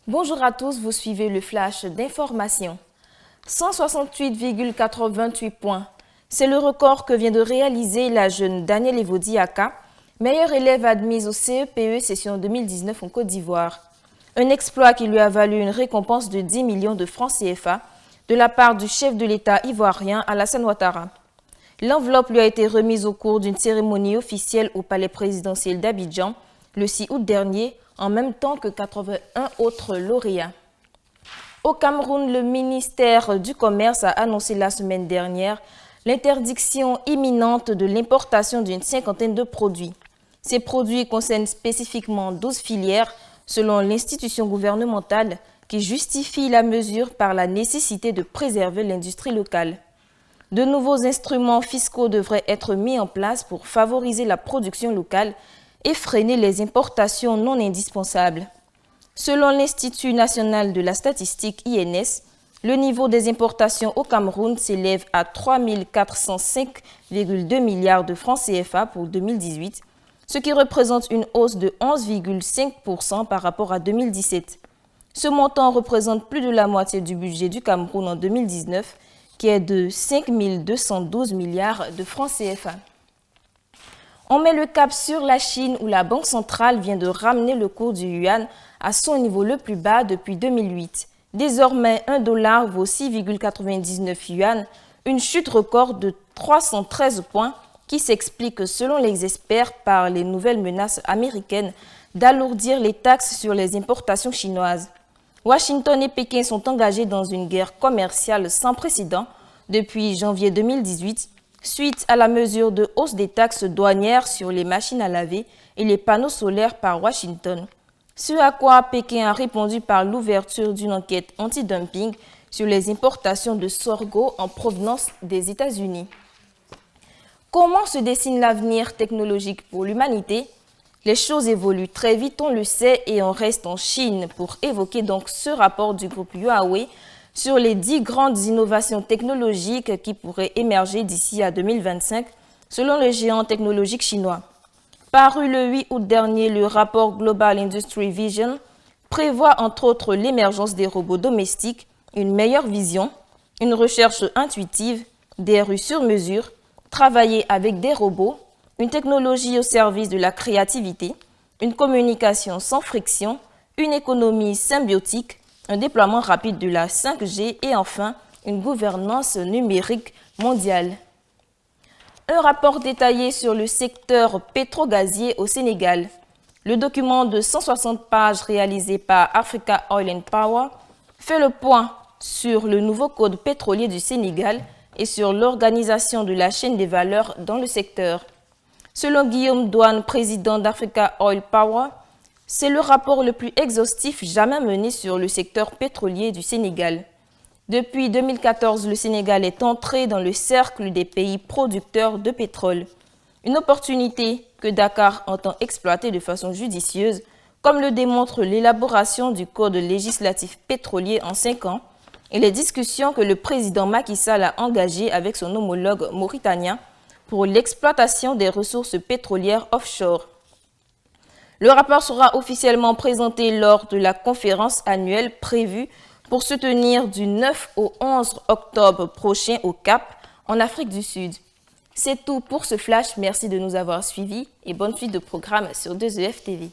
Bonjour à tous, vous suivez le flash d'information. 168,88 points. C'est le record que vient de réaliser la jeune Danielle Evodiaka, meilleure élève admise au CEPE session 2019 en Côte d'Ivoire. Un exploit qui lui a valu une récompense de 10 millions de francs CFA de la part du chef de l'État ivoirien Alassane Ouattara. L'enveloppe lui a été remise au cours d'une cérémonie officielle au palais présidentiel d'Abidjan le 6 août dernier, en même temps que 81 autres lauréats. Au Cameroun, le ministère du Commerce a annoncé la semaine dernière l'interdiction imminente de l'importation d'une cinquantaine de produits. Ces produits concernent spécifiquement 12 filières, selon l'institution gouvernementale, qui justifie la mesure par la nécessité de préserver l'industrie locale. De nouveaux instruments fiscaux devraient être mis en place pour favoriser la production locale et freiner les importations non indispensables. Selon l'Institut national de la statistique INS, le niveau des importations au Cameroun s'élève à 3 405,2 milliards de francs CFA pour 2018, ce qui représente une hausse de 11,5% par rapport à 2017. Ce montant représente plus de la moitié du budget du Cameroun en 2019, qui est de 5 212 milliards de francs CFA. On met le cap sur la Chine où la Banque centrale vient de ramener le cours du yuan à son niveau le plus bas depuis 2008. Désormais, $1 vaut 6,99 yuan, une chute record de 313 points qui s'explique selon les experts par les nouvelles menaces américaines d'alourdir les taxes sur les importations chinoises. Washington et Pékin sont engagés dans une guerre commerciale sans précédent depuis janvier 2018, suite à la mesure de hausse des taxes douanières sur les machines à laver et les panneaux solaires par Washington. Ce à quoi Pékin a répondu par l'ouverture d'une enquête anti-dumping sur les importations de sorgho en provenance des États-Unis. Comment se dessine l'avenir technologique pour l'humanité? Les choses évoluent très vite, on le sait, et on reste en Chine pour évoquer donc ce rapport du groupe Huawei sur les 10 grandes innovations technologiques qui pourraient émerger d'ici à 2025, selon le géant technologique chinois. Paru le 8 août dernier, le rapport Global Industry Vision prévoit entre autres l'émergence des robots domestiques, une meilleure vision, une recherche intuitive, des rues sur mesure, travailler avec des robots, une technologie au service de la créativité, une communication sans friction, une économie symbiotique, un déploiement rapide de la 5G et enfin une gouvernance numérique mondiale. Un rapport détaillé sur le secteur pétrogazier au Sénégal. Le document de 160 pages réalisé par Africa Oil and Power fait le point sur le nouveau code pétrolier du Sénégal et sur l'organisation de la chaîne des valeurs dans le secteur. Selon Guillaume Douane, président d'Africa Oil Power, c'est le rapport le plus exhaustif jamais mené sur le secteur pétrolier du Sénégal. Depuis 2014, le Sénégal est entré dans le cercle des pays producteurs de pétrole. Une opportunité que Dakar entend exploiter de façon judicieuse, comme le démontre l'élaboration du code législatif pétrolier en 5 ans et les discussions que le président Macky Sall a engagées avec son homologue mauritanien pour l'exploitation des ressources pétrolières offshore. Le rapport sera officiellement présenté lors de la conférence annuelle prévue pour se tenir du 9 au 11 octobre prochain au Cap, en Afrique du Sud. C'est tout pour ce flash. Merci de nous avoir suivis et bonne suite de programme sur 2EF TV.